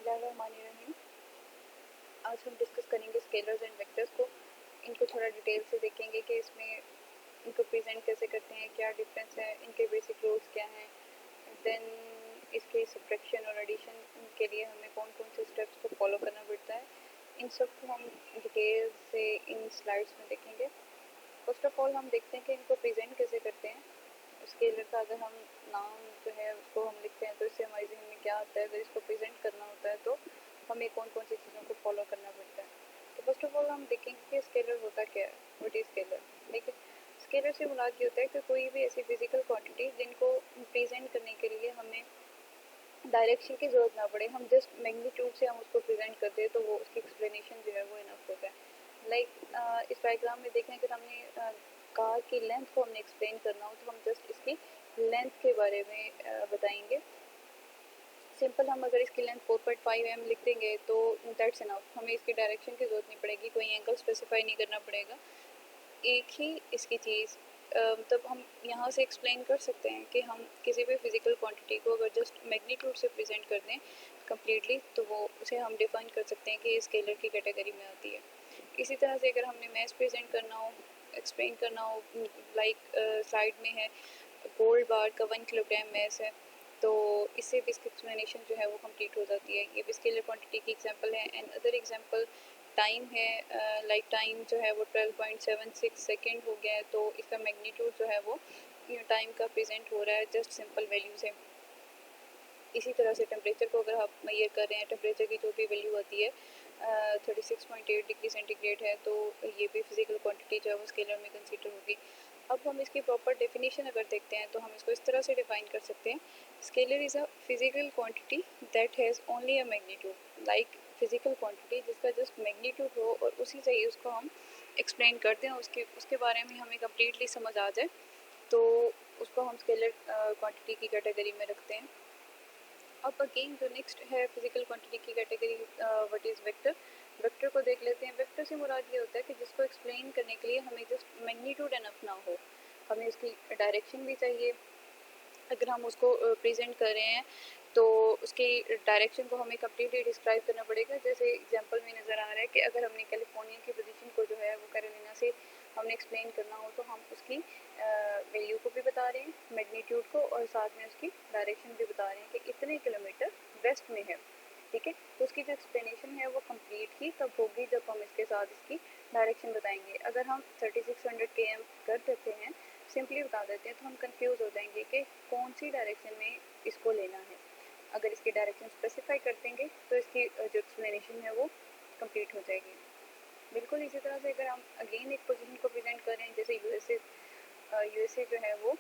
बिस्मिल्लाहिर्रहमानिर्रहीम। आज हम डिस्कस करेंगे स्केलर्स एंड वेक्टर्स को। इनको थोड़ा डिटेल से देखेंगे कि इसमें इनको प्रेजेंट कैसे करते हैं, क्या डिफरेंस है, इनके बेसिक रूल्स क्या हैं, देन इसके सब्ट्रैक्शन और एडिशन के लिए हमें कौन कौन से स्टेप्स को फॉलो करना पड़ता है, इन सब को हम डिटेल से इन स्लाइड्स में देखेंगे। फर्स्ट ऑफ ऑल हम देखते हैं कि इनको प्रेजेंट कैसे करते हैं। स्केलर का अगर हम नाम जो है उसको हम लिखते हैं तो इससे हमारी जहन में क्या आता है, अगर इसको प्रेजेंट करना होता है तो हमें कौन कौन सी चीज़ों को फॉलो करना पड़ता है। तो फर्स्ट ऑफ ऑल हम देखेंगे कि स्केलर होता क्या है, व्हाट इज स्केलर। ठीक है, स्केलर से मुराद ये होता है कि कोई भी ऐसी फिजिकल क्वांटिटी जिनको प्रेजेंट करने के लिए हमें डायरेक्शन की ज़रूरत ना पड़े, हम जस्ट मैग्नीट्यूड से हम उसको प्रेजेंट करते हैं तो वो उसकी एक्सप्लेनेशन जो है वो इनफ होता है। लाइक इस डायग्राम में देखें, अगर हमने कार की लेंथ को हमने एक्सप्लेन करना हो तो हम जस्ट इसकी लेंथ के बारे में बताएंगे। सिंपल हम अगर इसकी लेंथ 4.5 mm लिख देंगे तो दैट्स इनफ, हमें इसकी डायरेक्शन की ज़रूरत नहीं पड़ेगी, कोई एंगल स्पेसिफाई नहीं करना पड़ेगा। एक ही इसकी चीज़ मतलब हम यहाँ से एक्सप्लेन कर सकते हैं कि हम किसी भी फिज़िकल क्वांटिटी को अगर जस्ट मैग्नीट्यूड से प्रेजेंट कर दें कम्प्लीटली तो वो उसे हम डिफाइन कर सकते हैं कि ये स्केलर की कैटेगरी में आती है। इसी तरह से अगर हमने मैथ प्रेजेंट करना हो, एक्सप्लेन करना हो, लाइक स्लाइड में है गोल्ड बार का 1 किलोग्राम मैस है, तो इससे भी इसकी एक्सप्लेनेशन जो है वो कंप्लीट हो जाती है। ये भी स्केलर क्वांटिटी की एग्जांपल है। एंड अदर एग्जांपल टाइम है, लाइक टाइम जो है वो 12.76 सेकेंड हो गया है, तो इसका मैग्नीट्यूड जो है वो टाइम का प्रेजेंट हो रहा है जस्ट सिंपल वैल्यू से। इसी तरह से टेम्परेचर को अगर आप मेजर कर रहे हैं, टेम्परेचर की जो भी वैल्यू आती है 36.8 डिग्री सेंटीग्रेड है, तो ये भी फिजिकल क्वांटिटी जो है वो स्केलर में कंसीडर होगी। अब हम इसकी प्रॉपर डेफिनेशन अगर देखते हैं तो हम इसको इस तरह से डिफाइन कर सकते हैं, scalar is a physical quantity that has only a magnitude. Like physical quantity जिसका जस्ट मैग्नीट्यूड हो और उसी से ही उसको हम एक्सप्लेन कर दें, उसके बारे में हमें कम्प्लीटली समझ आ जाए, तो उसको हम स्केलर क्वांटिटी की कैटेगरी में रखते हैं। अब अगेन जो नेक्स्ट है फिजिकल क्वांटिटी की category, what is vector. Vector को देख लेते हैं। वेक्टर से मुराद ये होता है कि जिसको एक्सप्लेन करने के लिए हमें जस्ट मैग्नीट्यूड एनफ ना हो, हमें उसकी डायरेक्शन भी चाहिए। अगर हम उसको प्रेजेंट कर रहे हैं तो उसकी डायरेक्शन को हमें कम्प्लीटली डिस्क्राइब करना पड़ेगा। जैसे एग्जांपल में नज़र आ रहा है कि अगर हमने कैलिफोर्निया की पोजीशन को जो है वो कैरोलिना से हमने एक्सप्लेन करना हो तो हम उसकी वैल्यू को भी बता रहे हैं, मैग्नीट्यूड को, और साथ में उसकी डायरेक्शन भी बता रहे हैं कि इतने किलोमीटर वेस्ट में है। ठीक है, तो उसकी जो एक्सप्लेनेशन है वो कंप्लीट ही तब होगी जब हम इसके साथ इसकी डायरेक्शन बताएंगे। अगर हम 3600 km कर देते हैं, सिंपली बता देते हैं, तो हम कंफ्यूज हो जाएंगे कि कौन सी डायरेक्शन में इसको लेना है। अगर इसकी डायरेक्शन स्पेसिफाई कर देंगे तो इसकी जो एक्सप्लेनेशन है वो कंप्लीट हो जाएगी। बिल्कुल इसी तरह से अगर हम अगेन एक पोजीशन को प्रेजेंट करें, जैसे यूएसए जो है वो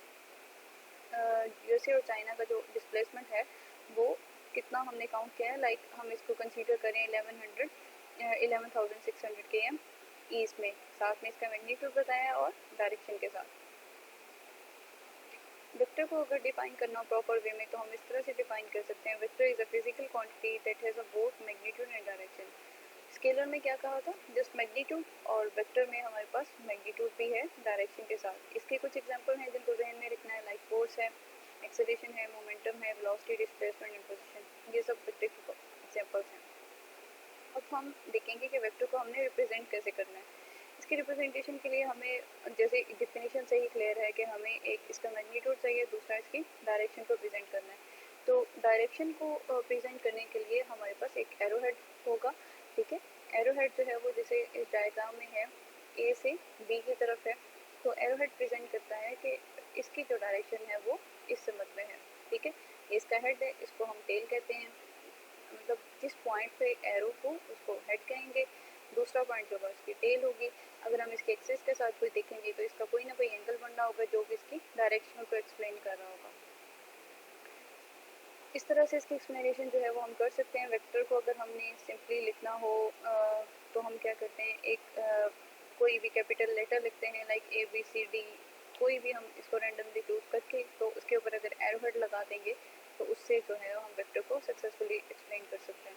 यूएसए और चाइना का जो डिस्प्लेसमेंट है वो कितना हमने काउंट किया है, लाइक हम इसको कंसीडर करें 11,600 km ईस्ट में, साथ में इसका मैग्नीट्यूड बताया और डायरेक्शन के साथ। वेक्टर को अगर डिफाइन करना प्रॉपर वे में तो हम इस तरह से डिफाइन कर सकते हैं, vector is a physical quantity that has a both magnitude and direction. Scalar में क्या कहा था, जस्ट मैग्नीट्यूड, और वेक्टर में हमारे पास मैग्नीट्यूड भी है डायरेक्शन के साथ। इसके कुछ एग्जांपल हैं जिनको जहन में रखना है, लाइक फोर्स है, एक्सेलरेशन है, मोमेंटम है, वेलोसिटी, डिस्प्लेसमेंट एंड पोजीशन, ये सब वेक्टर के एग्जांपल्स हैं। अब हम देखेंगे कि वेक्टर को हमने रिप्रेजेंट कैसे करना है। इसकी रिप्रेजेंटेशन के लिए हमें जैसे डिफिनेशन से ही क्लियर है कि हमें एक इसका मैग्नीट्यूड चाहिए, दूसरा इसकी डायरेक्शन को प्रेजेंट करना है। तो डायरेक्शन को प्रेजेंट करने के लिए हमारे पास एक एरो हेड होगा। ठीक है, एरो हेड जो है वो जैसे इस डायग्राम में है, ए से बी की तरफ है, तो एरो हेड प्रेजेंट करता है कि इसकी जो डायरेक्शन है वो इस समत में है। ठीक है, इसका हेड है, इसको हम टेल कहते हैं, मतलब जिस पॉइंट पे एरो को उसको हेड कहेंगे, दूसरा पॉइंट जो होगा उसकी टेल होगी। अगर हम इसके एक्सिस के साथ कोई देखेंगे तो इसका कोई ना कोई एंगल बन रहा होगा जो कि इसकी डायरेक्शन को एक्सप्लेन कर रहा होगा। इस तरह से इसकी एक्सप्लेनेशन जो है वो हम कर सकते हैं। वेक्टर को अगर हमने सिंपली लिखना हो तो हम क्या करते हैं, एक कोई भी कैपिटल लेटर लिखते हैं, लाइक ABCD, कोई भी हम इसको रैंडमली चूज करके तो उसके ऊपर अगर एरो हेड लगा देंगे तो उससे जो है हम वेक्टर को सक्सेसफुली एक्सप्लेन कर सकते हैं।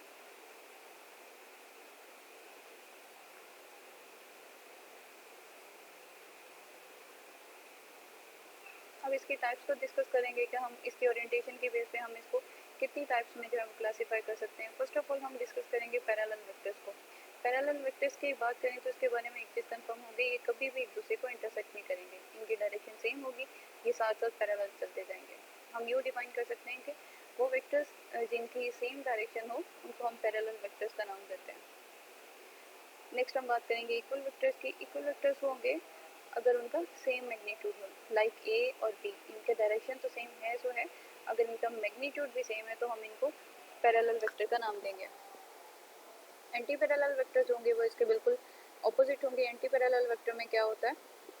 अब इसकी टाइप्स को डिस्कस करेंगे कि हम इसके ओरिएंटेशन की बेस पे हम इसको कितनी टाइप्स में जो हम क्लासीफाई कर सकते हैं। फर्स्ट ऑफ ऑल हम डिस्कस करेंगे पैरेलल वेक्टर्स को। पैरेलल वेक्टर्स की बात करें तो इसके बारे में एक चीज़ कंफर्म होगी, ये कभी भी एक दूसरे को इंटरसेक्ट नहीं करेंगे, इनकी डायरेक्शन सेम होगी, ये साथ साथ पैरेलल चलते जाएंगे। हम यूँ डिफाइन कर सकते हैं कि वो वेक्टर्स जिनकी सेम डायरेक्शन हो उनको हम पैरेलल वेक्टर्स का नाम देते हैं। नेक्स्ट हम बात करेंगे इक्वल वेक्टर्स की। इक्वल वेक्टर्स होंगे अगर उनका सेम मैग्नीट्यूड हो, लाइक ए और बी, इनके डायरेक्शन तो सेम है सो है, अगर इनका मैग्नीट्यूड भी सेम है तो हम इनको पैरेलल वेक्टर का नाम देंगे। एंटी पैरेलल वेक्टर्स होंगे वो इसके बिल्कुल ऑपोजिट होंगे। एंटी पैरेलल वेक्टर में क्या होता है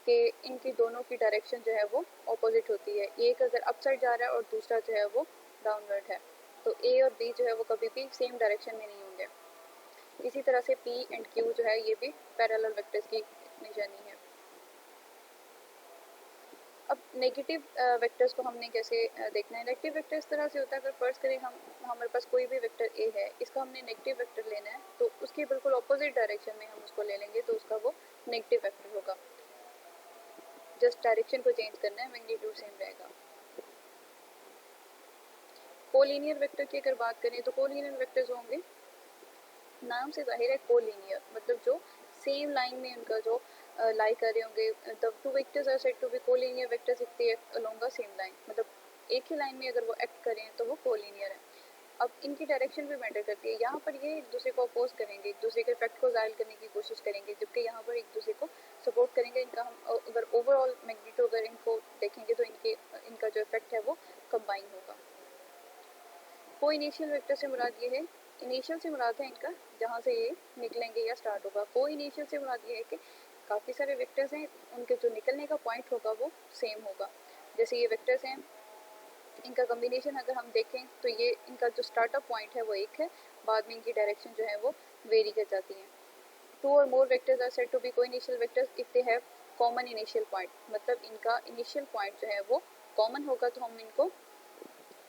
कि इनकी दोनों की डायरेक्शन जो है वो ऑपोजिट होती है, एक अगर अप साइड जा रहा है और दूसरा जो है वो डाउनवर्ड है, तो ए और बी जो है वो कभी भी सेम डायरेक्शन में नहीं होंगे। इसी तरह से पी एंड क्यू जो है ये भी पैरेलल वेक्टर्स की निशानी है। अब नेगेटिव वेक्टर्स को हमने कैसे देखना है। नेगेटिव वेक्टर इस तरह से होता है, अगर फर्ज करें हमारे पास कोई भी वेक्टर ए है, इसका हमने नेगेटिव वेक्टर लेना है तो उसके बिल्कुल ऑपोजिट डायरेक्शन में हम उसको ले लेंगे तो उसका वो नेगेटिव वेक्टर होगा। जस्ट डायरेक्शन को चेंज करना है, मैग्नीट्यूड सेम रहेगा। कोलिनियर वेक्टर की अगर बात करें तो कोलिनियर वेक्टर्स होंगे, नाम से जाहिर है कोलिनियर मतलब जो सेम लाइन में उनका जो लाई कर रहे होंगे। The two vectors are said to be collinear vectors if they act along a same line, मतलब एक ही लाइन में अगर वो एक्ट करें तो वो कोलिनियर है। अब इनकी डायरेक्शन भी मैटर करती है, यहाँ पर ये एक दूसरे को अपोज करेंगे, एक दूसरे के इफेक्ट को जाहिर करने की कोशिश करेंगे, जबकि यहाँ पर एक दूसरे को सपोर्ट करेंगे। इनका हम अगर ओवरऑल मैग्नीट्यूड अगर इनको देखेंगे तो इनका जो इफेक्ट है वो कंबाइन होगा। को इनिशियल वेक्टर से मुराद ये है, इनिशियल से मुराद है इनका जहाँ से ये निकलेंगे या स्टार्ट होगा। को इनिशियल से मुराद ये है कि काफ़ी सारे वेक्टर्स हैं, उनके जो निकलने का पॉइंट होगा वो सेम होगा। जैसे ये वेक्टर्स हैं, इनका कम्बिनेशन अगर हम देखें तो ये इनका जो स्टार्टअप पॉइंट है वो एक है, बाद में इनकी डायरेक्शन जो है वो वेरी कर जाती है। Two or more vectors are said to be coinitial vectors if they have common initial point, मतलब इनका इनिशियल पॉइंट जो है वो कॉमन होगा तो हम इनको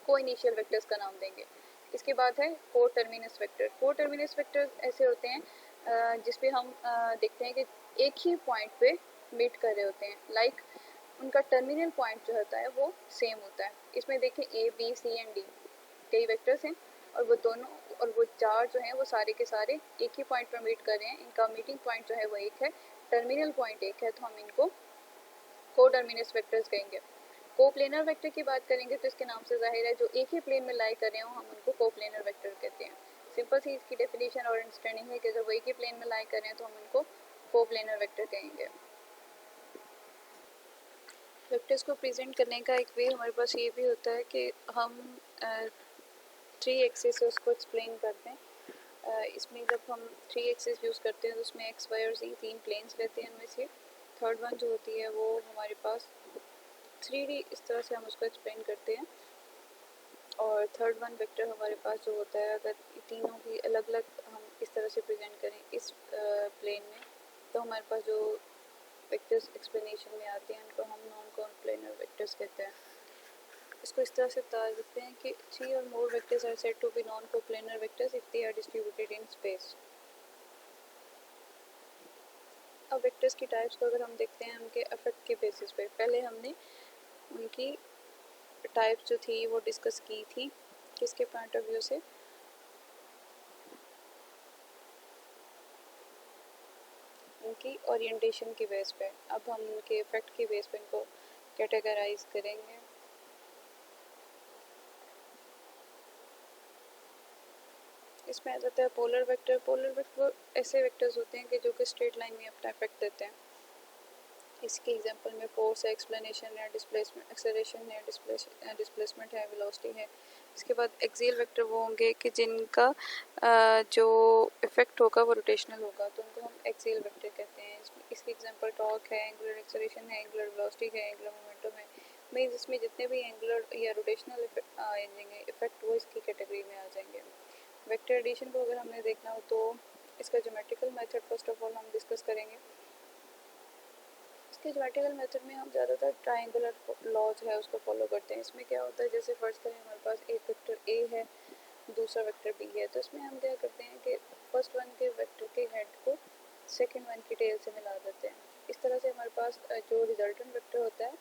को इनिशियल वेक्टर्स का नाम देंगे। इसके बाद है को टर्मिनस वेक्टर। को टर्मिनस वेक्टर ऐसे होते हैं जिसपे हम देखते हैं कि एक ही पॉइंट पे मीट कर रहे होते हैं, लाइक उनका टर्मिनल पॉइंट जो होता है वो सेम होता है। इसमें देखें A B C and D कई वेक्टर्स हैं और वो दोनों और वो चार जो हैं वो सारे के सारे एक ही पॉइंट पर मीट कर रहे हैं, इनका मीटिंग पॉइंट जो है वो एक है, टर्मिनल पॉइंट एक है, तो हम इनको को टर्मिनस वेक्टर्स कहेंगे। कोप्लेनर वेक्टर की बात करेंगे तो इसके नाम से जाहिर है जो एक ही प्लेन में लाई कर रहे हो हम उनको कोप्लेनर वेक्टर कहते हैं। सिंपल सी इसकी डेफिनेशन और अंडरस्टैंडिंग है कि अगर वो एक ही प्लेन में लाई कर रहे हैं तो हम उनको कोप्लेनर वेक्टर कहेंगे। वेक्टर्स को प्रेजेंट करने का एक वे हमारे पास ये भी होता है कि हम 3 एक्सिस से उसको एक्सप्लेन करते हैं। इसमें जब हम 3 एक्सिस यूज़ करते हैं तो उसमें एक्स वाई और जी 3 प्लेन्स रहते हैं, उनमें से थर्ड वन जो होती है वो हमारे पास 3D इस तरह से हम उसको एक्सप्लेन करते हैं। और थर्ड वन वेक्टर हमारे पास जो होता है, अगर तीनों की अलग अलग हम इस तरह से प्रेजेंट करें इस प्लेन में, तो हमारे पास जो वेक्टर्स एक्सप्लेनेशन में आते हैं उनको हम नॉन कोप्लेनर वेक्टर्स कहते हैं। इसको इस तरह से बता सकते हैं कि 3 or more vectors are said to be non coplanar vectors if they are distributed in space. अब वेक्टर्स की टाइप्स को अगर हम देखते हैं उनके अफेक्ट के बेसिस पे, पहले हमने उनकी टाइप्स जो थी वो डिस्कस की थी किसके पॉइंट ऑफ व्यू से, उनकी ओरिएंटेशन की बेस पे। अब हम उनके इफेक्ट की बेस पे इनको कैटेगराइज करेंगे। इसमें आ जाता है पोलर वेक्टर। पोलर वेक्टर ऐसे वेक्टर्स होते हैं कि जो कि स्ट्रेट लाइन में अपना इफेक्ट देते हैं। इसके एग्जांपल में फोर्स है, एक्सप्लेनेशन है, डिस्प्लेसमेंट, एक्सेलरेशन है, डिस्प्लेसमेंट है, वेलोसिटी है। इसके बाद एक्सियल वेक्टर वो होंगे कि जिनका जो इफेक्ट होगा वो रोटेशनल होगा, तो उनको हम एक्सियल वेक्टर कहते हैं। इसकी एग्जांपल टॉर्क है, एंगुलर एक्सेलरेशन है, एंगुलर वेलोसिटी है, एंगुलर मोमेंटम है। मीन्स इसमें जितने भी एंगुलर या रोटेशनल इफेक्ट वो इसकी कैटेगरी में आ जाएंगे। वेक्टर एडिशन को अगर हमने देखना हो तो इसका geometrical method first of all हम डिस्कस करेंगे। इसके ज्योमेट्रिकल मेथड में हम ज़्यादातर ट्रायंगुलर लॉज है उसको फॉलो करते हैं। इसमें क्या होता है, जैसे फर्स्ट करें हमारे पास एक वेक्टर ए है, दूसरा वेक्टर बी है, तो इसमें हम क्या करते हैं कि फर्स्ट वन के वेक्टर के हेड को सेकंड वन की टेल से मिला देते हैं। इस तरह से हमारे पास जो रिजल्टेंट वेक्टर होता है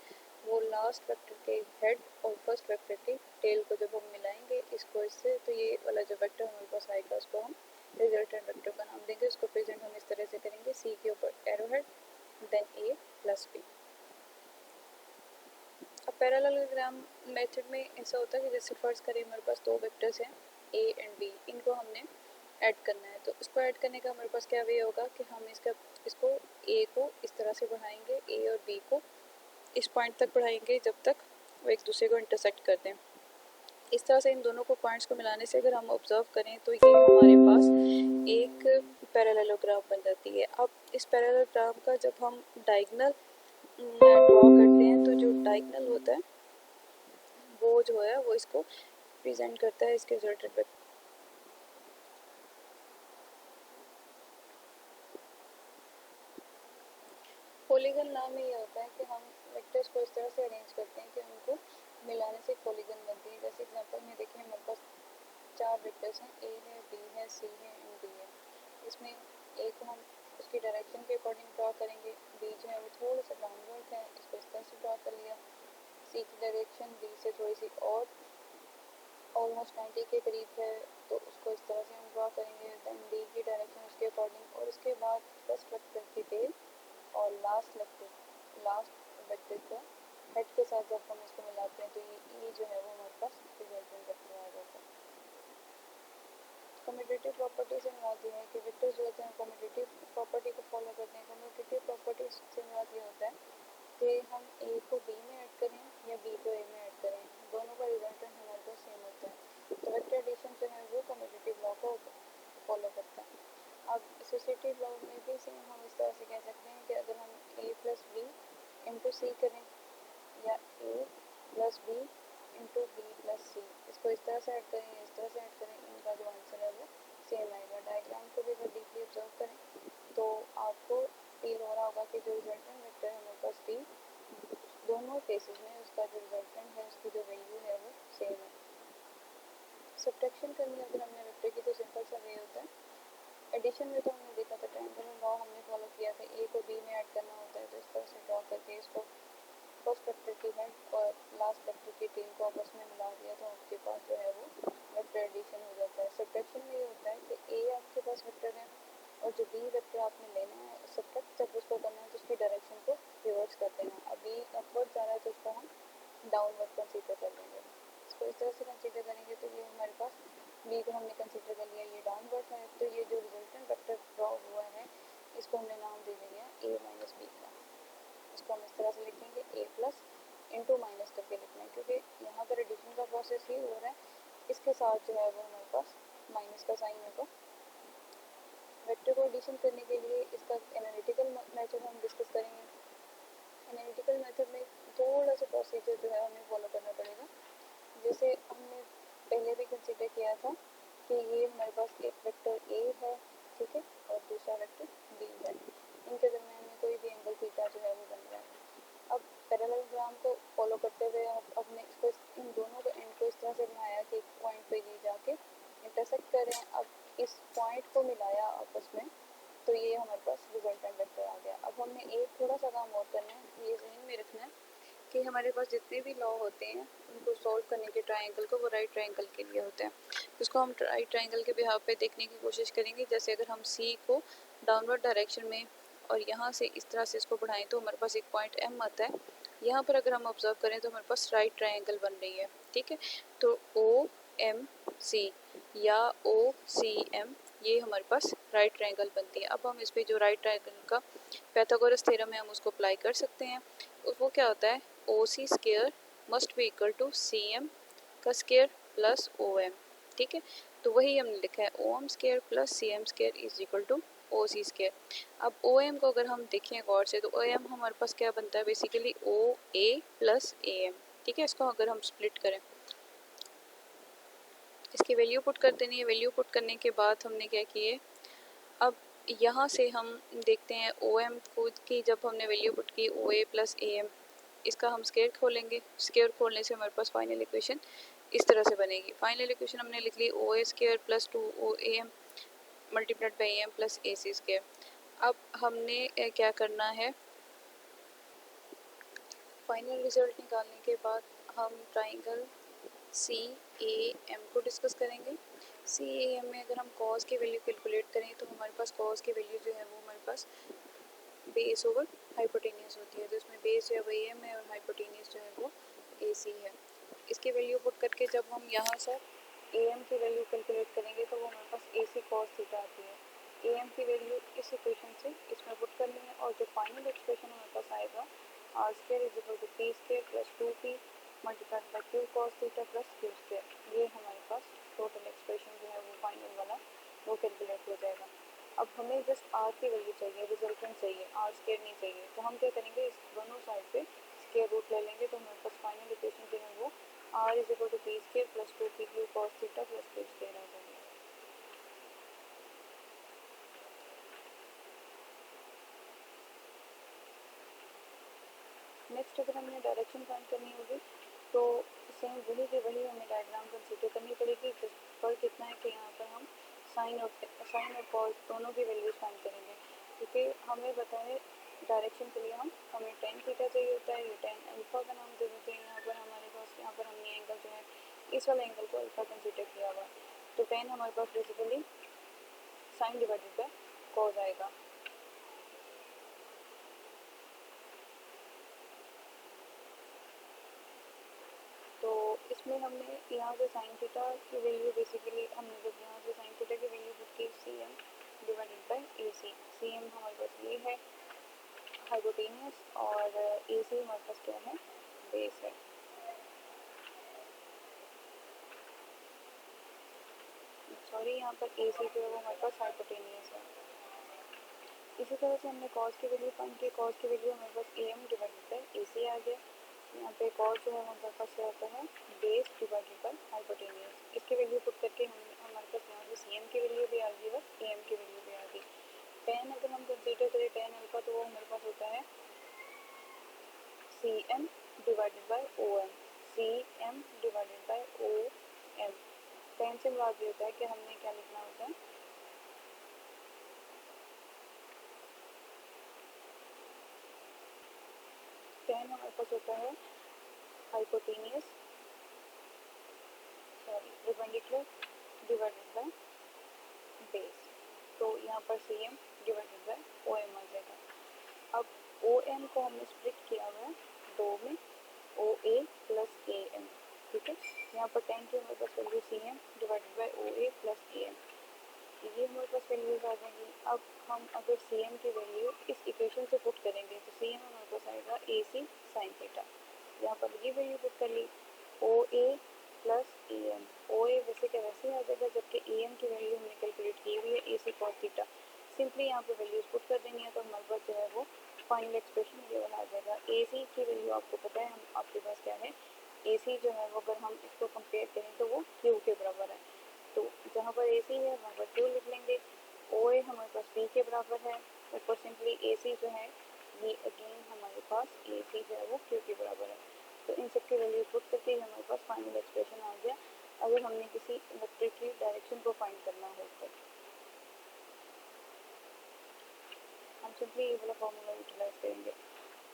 वो लास्ट वेक्टर के हेड और फर्स्ट वेक्टर के टेल को जब हम मिलाएंगे इसको इससे, तो ये वाला जो वेक्टर हमारे पास आएगा उसको हम रिजल्टेंट वेक्टर का नाम देंगे। उसको प्रेजेंट हम इस तरह से करेंगे, सी के ऊपर एरो हेड देन ए प्लस बी। अब पैरेललोग्राम मेथड में ऐसा होता है कि जैसे फर्ज करें हमारे पास दो वेक्टर्स हैं ए एंड बी, इनको हमने ऐड करना है। तो इसको ऐड करने का हमारे पास क्या वे होगा कि हम इसको ए को इस तरह से बढ़ाएंगे, ए और बी को इस पॉइंट तक बढ़ाएंगे जब तक वो एक दूसरे को इंटरसेक्ट कर दें। इस तरह से इन दोनों को पॉइंट्स को मिलाने से अगर हम ऑब्जर्व करें तो ये हमारे पास एक पैरेललोग्राम बन जाती है। अब इस पैरेललोग्राम का जब हम डायगोनल ड्रॉ करते हैं तो जो डायगोनल होता है वो जो है वो इसको प्रेजेंट करता है इसके रिजल्टेंट वेक्टर। पॉलीगन नाम में ये होता है कि हम वेक्टर्स को इस तरह से अरेंज करते हैं कि उनको मिलाने से पॉलीगन बनती है। जैसे एग्जांपल में देखिए हमारे पास चार वेक्टर्स हैं, ए है, बी है, सी है एंड डी है। इसमें ए को हम उसकी डायरेक्शन के अकॉर्डिंग ड्रॉ करेंगे, बी जो है वो थोड़ा सा डाउनवर्ड है, इसको इस तरह से ड्रॉ कर लिया। सी की डायरेक्शन डी से थोड़ी सी और ऑलमोस्ट 90 के करीब है, तो उसको इस तरह से हम ड्रॉ करेंगे। देन डी की डायरेक्शन उसके अकॉर्डिंग, और उसके बाद फर्स्ट वेक्टर की टेल और लास्ट वेक्टर का हेड के साथ जब हम इसको मिलाते हैं तो ये जो है वो हमारे पास रिजल्टेंट वेक्टर आ जाता है। कम्यूटेटिव प्रॉपर्टी से मुराद ये है कि वेक्टर्स जो होते हैं कम्यूटेटिव प्रॉपर्टी को फॉलो करते हैं। कम्यूटेटिव प्रॉपर्टी से मुराद ये होता है कि हम ए को बी में ऐड करें या बी को ए में ऐड करें, दोनों का रिजल्टेंट हमारे पास सेम होता है। तो वेक्टर एडिशन जो है वो कम्यूटेटिव लॉ को फॉलो करता है। अब एसोसिएटिव लॉ में भी सेम हम इस तरह से कह सकते हैं कि अगर हम A plus B into C करें या A plus B into B plus C, इसको इस तरह से ऐड करें या इस तरह से ऐड करें, इनका जो आंसर है वो सेम आएगा। डायग्राम को भी अगर डीपली ऑब्जर्व करें तो आपको फील हो रहा होगा कि जो रिजल्टेंट वेक्टर है हमारे पास बी, दोनों केसेस में उसका जो रिजल्टेंट है उसकी जो वैल्यू है वो सेम है। सब्ट्रैक्शन करनी अगर हमने वेक्टर की तो सिंपल सा वे होता है। एडिशन में तो हमने देखा था ट्रायंगल लॉ हमने फॉलो किया था, ए को बी में ऐड करना होता है तो इस तरह से ड्रॉ करके इसको फर्स्ट वेक्टर की हेड और लास्ट वेक्टर की टेल को आपस में मिला दिया तो आपके पास जो है वो वेक्टर एडिशन हो जाता है। सब्ट्रैक्शन में ये होता है कि ए आपके पास वेक्टर है और जो बी वेक्टर आपने लेना है सब्ट्रैक्ट जब उसको करना है तो उसकी डायरेक्शन को रिवर्स कर देना। अभी अपवर्ड जा रहा है तो उसको हम डाउनवर्ड कंसीडर कर लेंगे। इसको इस तरह से कंसीडर करेंगे तो ये हमारे पास बी को हमने कंसीडर कर लिया, ये डाउनवर्ड है, तो ये जो रिजल्टेंट वेक्टर ड्रॉ हुआ है इसको हमने नाम दे दिया ए माइनस बी का। इसको हम इस तरह से लिखेंगे ए प्लस इंटू माइनस करके लिखना है क्योंकि यहाँ पर एडिशन का प्रोसेस ही हो रहा है, इसके साथ जो है वो हमारे पास माइनस का साइन होगा। वेक्टर को एडिशन करने के लिए इसका एनालिटिकल मेथड हम डिस्कस करेंगे। एनालिटिकल मेथड में थोड़ा सा प्रोसीजर जो है हमें फॉलो करना पड़ेगा। जैसे हमने पहले भी कंसीडर किया था कि ये हमारे पास एक वेक्टर ए है, ठीक है, और दूसरा वेक्टर बी है, इनके दरमियान में कोई भी एंगल थीटा जो है वो बन रहा है। अब पैरेललोग्राम को फॉलो करते हुए हमने इसको इन दोनों को एंड को इस तरह से बनाया कि एक पॉइंट पे ये जाके इंटरसेक्ट कर रहे हैं। अब इस पॉइंट को मिलाया आपस में तो ये हमारे पास रिजल्टेंट वेक्टर आ गया। अब हमने एक थोड़ा सा काम और करना है, ये जहन में रखना है कि हमारे पास जितने भी लॉ होते हैं उनको सॉल्व करने के ट्रायंगल को वो राइट ट्रायंगल के लिए होते हैं। उसको हम राइट ट्रायंगल के बिहाफ पे देखने की कोशिश करेंगे। जैसे अगर हम सी को डाउनवर्ड डायरेक्शन में और यहाँ से इस तरह से इसको बढ़ाएं तो हमारे पास एक पॉइंट एम आता है। यहाँ पर अगर हम ऑब्जर्व करें तो हमारे पास राइट ट्रायंगल बन रही है, ठीक है। तो ओ एम सी या ओ सी एम ये हमारे पास राइट ट्रायंगल बनती है। अब हम इस पर जो राइट ट्रायंगल का पाइथागोरस थ्योरम है हम उसको अप्लाई कर सकते हैं। वो क्या होता है, O C square must be equal to C M का स्क्वायर प्लस ओ एम, ठीक है। तो वही हमने लिखा है O M square plus C M square is equal to O C square. अब ओ एम को अगर हम देखें गौर से तो ओ एम हमारे पास क्या बनता है, basically O A plus A M, ठीक है। इसको अगर हम स्प्लिट करें, इसकी वैल्यू पुट कर देनी है। वैल्यू पुट करने के बाद हमने क्या किए, अब यहाँ से हम देखते हैं ओ एम को की जब हमने वैल्यू पुट की ओ ए प्लस ए एम, इसका हम स्क्वायर खोलेंगे। स्क्वायर खोलने से हमारे पास फाइनल इक्वेशन इस तरह से बनेगी। फाइनल इक्वेशन हमने लिख ली O A square plus 2 O A M multiplied by A M plus A C square. अब हमने क्या करना है, फाइनल रिजल्ट निकालने के बाद हम ट्राइंगल सी ए एम को डिस्कस करेंगे। सी ए एम में अगर हम कॉस की वैल्यू कैलकुलेट करें तो हमारे पास कॉस की वैल्यू जो है वो हमारे पास बेस ओवर हाइपोटेनियस होती है, तो इसमें बेस जो है वो ए एम है और हाइपोटेनियस जो है वो ए सी है। इसकी वैल्यू पुट करके जब हम यहाँ से ए एम की वैल्यू कैलकुलेट करेंगे तो वो हमारे पास ए सी कॉस थीटा आती है। ए एम की वैल्यू इस इक्वेशन से इसमें पुट करनी है और जो फाइनल एक्सप्रेशन हमारे पास आएगा R square is equal to P square plus 2p multiplied by Q cos theta plus Q square, ये हमारे पास टोटल एक्सप्रेशन जो है वो फाइनल वाला वो कैलकुलेट हो जाएगा। अब हमें जस्ट आर की वैल्यू चाहिए, रिजल्टेंट चाहिए, आर स्क्वायर नहीं चाहिए, तो हम क्या करेंगे इस दोनों साइड पे स्क्वायर रूट ले लेंगे तो हमारे पास फाइनल इक्वेशन जो है वो R is equal to P square plus 2p Q cos theta plus Q square आ जाएगी। नेक्स्ट अगर हमने डायरेक्शन फाइंड करनी होगी तो सेम वही के वही हमें डायग्राम कंसीडर करनी पड़ेगी। फर्क इतना है कि यहाँ पर हम साइन और कॉस दोनों की वैल्यूज फाइंड करेंगे, क्योंकि हमें पता है डायरेक्शन के लिए हमें टेन थीटा चाहिए होता है, ये टेन अल्फा का नाम दे देते हैं। यहाँ पर हमारे पास यहाँ पर हमने एंगल जो है इस वाले एंगल को अल्फा कंसीडर किया हुआ है, तो टेन हमारे पास basically sine divided by cos आएगा। तो इसमें हमने यहाँ से साइन थीटा की वैल्यू बेसिकली हमने जब यहाँ से साइन थीटा की वैल्यू पुट की C M divided by A C. C M हमारे पास ये है हाइपोटेनियस और ए सी हमारे पास क्या है बेस है। सॉरी, यहाँ पर ए सी जो है वो हमारे पास हाइपोटेनियस है। इसी तरह से हमने कॉस की वैल्यू फाइंड की, कॉस की वैल्यू हमारे पास A M divided by A सी आ गया। यहाँ पे कॉस जो है हमारे पास क्या होता है बेस डिवाइडेड बाई हाइपोटेनियस। इसकी वैल्यू पुट करके हमारे पास यहाँ पे सी एम की वैल्यू भी आ गई और ए एम की वैल्यू भी आ गई। टेन अगर हम कंसीडर करें टेन अल्फा तो वो हमारे पास होता है C M divided by O M. C M divided by O M. Tan से मुराद ये होता है कि हमने क्या लिखना होता है, टेन हमारे पास होता है hypotenuse sorry perpendicular divided by base, तो यहाँ पर C M divided by O M आ जाएगा। अब ओ एम को हमने स्प्लिट किया हुआ है दो में, ओ ए प्लस ए एम, ठीक है। यहाँ पर टेन की हमारे पास value C M divided by O A plus A M, ये हमारे पास वैल्यूज आ जाएंगी। अब हम अगर सी एम की वैल्यू इस इक्वेशन से पुट करेंगे तो सी एम हमारे पास आएगा ए सी साइन थीटा। यहाँ पर ये वैल्यू पुट कर ली O A plus A M, ओ ए वैसे क्या वैसे आ जाएगा, जबकि ए एम की वैल्यू हमने कैलकुलेट की हुई है ए सी कॉस थीटा। सिंपली यहाँ पे वैल्यूज पुट कर देनी है तो हमारे पास जो है वो फाइनल एक्सप्रेशन ये वाला आ जाएगा। ए सी की वैल्यू आपको पता है, हम आपके पास क्या है ए सी जो है वो अगर हम इसको कंपेयर करें तो वो क्यू के बराबर है, तो जहाँ पर ए सी है वहाँ पर क्यू लिख लेंगे। ओ ए हमारे पास पी के बराबर है, ऊपर सिंपली ए सी जो है ये अगेन हमारे पास ए सी जो है वो क्यू के बराबर है। तो इन सब की वैल्यू पुट करके हमारे पास फाइनल एक्सप्रेशन आ गया अगर हमने किसी वेक्टर की डायरेक्शन को फाइंड करना हो तो। हम सिंपली ये वाला फॉर्मूला यूटिलाइज करेंगे।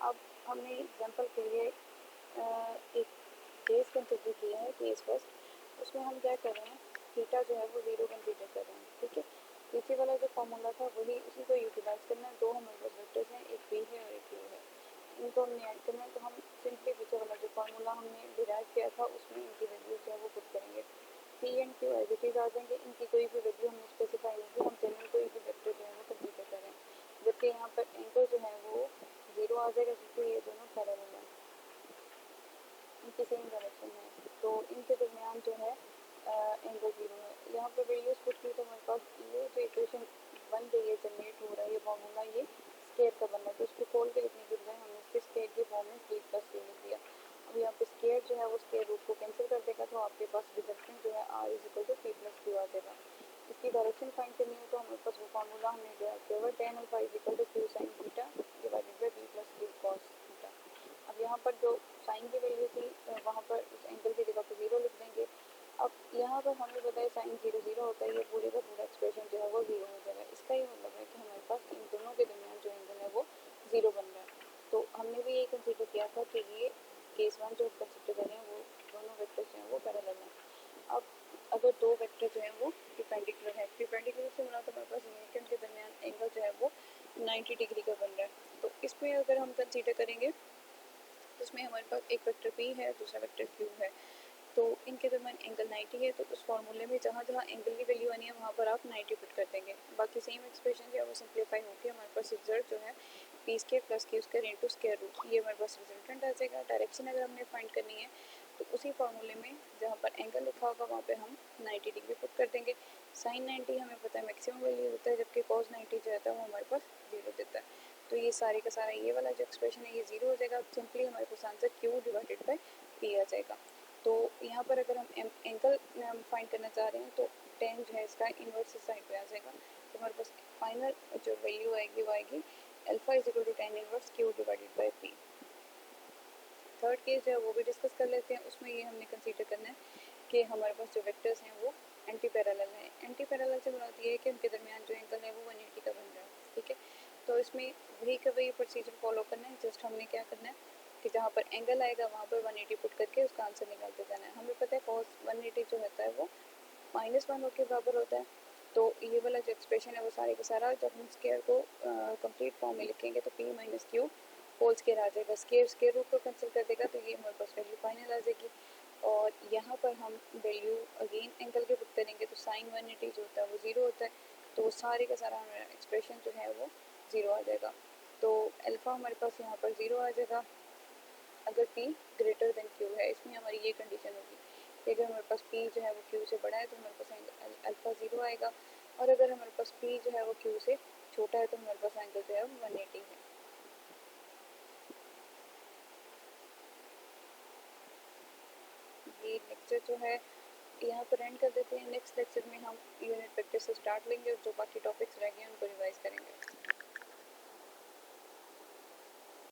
अब हमने एग्जांपल के लिए एक केस कंसिडर किया है, केस फर्स्ट। उसमें हम क्या कर रहे हैं, थीटा जो है वो जीरो कंसिडर कर रहे हैं, ठीक है। पीछे वाला जो फॉर्मूला था वही उसी को यूटिलाइज करना है। दो हमारे पास वेक्टर्स हैं, एक पी है और एक क्यू है, इनको हमने ऐड करना है। तो हम सिंपली पीछे वाला जो फार्मूला हमने डिराइव किया था उसमें इनकी वैल्यू जो है वो पुट करेंगे। P and Q as it is आ जाएंगे, इनकी कोई भी वैल्यू हमने स्पेसिफाई नहीं की, हम जनरल कोई भी वेक्टर जो है वो कंसिडर कर रहे हैं। जबकि यहाँ पर एंगल जो है वो जीरो आ जाएगा क्योंकि ये दोनों पैरेलल हैं, इनकी सेम डायरेक्शन है, तो इनके दरमियान जो है एंगल जीरो है। यहाँ पर वैल्यूज पुट की तो हमारे पास ये जो इक्वेशन बन रही है, जनरेट हो रहा है ये फार्मूला, ये स्केयर का बनना है, तो इसको खोल के लिखने के बजाय हमने इसके स्केयर के फॉर्म में पी प्लस क्यू लिख दिया। अब यहाँ पे स्केयर जो है वो स्केयर रूट को कैंसिल कर देगा, तो आपके पास रिजल्टेंट जो है R is equal to P plus Q आ जाएगा। इसकी डायरेक्शन फाइंड करनी हो तो हमारे पास वो फार्मूला हमने डिराइव किया हुआ tan alpha is equal to Q sine theta divided by B plus Q cos theta. अब यहाँ पर जो साइन की वैल्यू थी वहाँ पर उस एंगल की जगह पर जीरो लिख देंगे। अब यहाँ पर हमें पता है साइन जीरो जीरो होता है, ये पूरे का पूरा एक्सप्रेशन जो है वो जीरो हो जाएगा। इसका ये मतलब है कि हमारे पास इन दोनों के दरमियान जो एंगल है वो जीरो बन रहा है। तो हमने भी ये कंसिडर किया था कि ये 90 डिग्री का बन रहा है। तो इसमें अगर हम कंसीडर करेंगे तो इसमें हमारे पास एक वेक्टर p है, दूसरा वेक्टर q है। तो इनके दरमियान एंगल 90 है, तो उस फार्मूले में जहाँ जहाँ एंगल की वैल्यू आनी है वहाँ पर आप 90 पुट कर देंगे। बाकी सेम एक्सप्रेशन जो है वो सिंप्लीफाई होकर हमारे पास रिजल्ट जो है P square plus Q square into square root, ये हमारे पास रिजल्टेंट आ जाएगा। डायरेक्शन अगर हमने फाइंड करनी है तो उसी फार्मूले में जहाँ पर एंगल लिखा होगा वहाँ पे हम 90 डिग्री पुट कर देंगे। साइन 90 हमें पता है मैक्सिमम वैल्यू होता है, जबकि कॉस 90 जो रहता है वो हमारे पास 0 देता है। तो ये सारे का सारा ये वाला जो एक्सप्रेशन है ये 0 हो जाएगा। सिंपली हमारे पास answer q divided by p आ जाएगा। तो यहाँ पर अगर हम एंगल हम फाइंड करना चाह रहे हैं तो टेन जो है इसका इन्वर्स साइड पे आ जाएगा। तो हमारे पास फाइनल जो वैल्यू आएगी वो आएगी alpha is equal to tan inverse Q divided by P. Third case जो है वो भी डिस्कस कर लेते हैं। उसमें ये हमने कंसीडर करना है कि हमारे पास जो वेक्टर्स हैं वो एंटी पैरेलल हैं। एंटी पैरेलल से मुराद ये है कि उनके दरमियान जो एंगल है वो 180 का बन रहा है, ठीक है। तो इसमें वही का वही प्रोसीजर फॉलो करना है। जस्ट हमने क्या करना है कि जहाँ पर एंगल आएगा वहाँ पर 180 पुट करके उसका आंसर निकालते जाना है। हमें पता है कॉस 180 जो होता है वो -1 के बराबर होता है। तो ये वाला जो एक्सप्रेशन है वो सारे का सारा जब हम स्केयर को कंप्लीट फॉर्म में लिखेंगे तो p minus Q whole square आ जाएगा। स्केयर रूट को कैंसिल कर देगा तो ये हमारे पास वैल्यू फाइनल आ जाएगी। और यहाँ पर हम वैल्यू अगेन एंगल के पुट करेंगे तो साइन 180 जो होता है वो 0 होता है। तो वो सारे का सारा हमारा एक्सप्रेशन जो है वो 0 आ जाएगा। तो अल्फ़ा हमारे पास यहाँ पर 0 आ जाएगा अगर p ग्रेटर देन q है। इसमें हमारी ये कंडीशन होगी कि अगर हमारे पास p जो है वो q से बड़ा है तो हमारे पास अल्फ़ा 0 आएगा, और अगर हमारे पास p जो है वो q से छोटा है तो हमारे पास एंगल जो है वो 180 है। ये लेक्चर जो है यहाँ पर एंड कर देते हैं। नेक्स्ट लेक्चर में हम यूनिट वेक्टर से स्टार्ट लेंगे और जो बाकी टॉपिक्स रह गए हैं उनको रिवाइज करेंगे।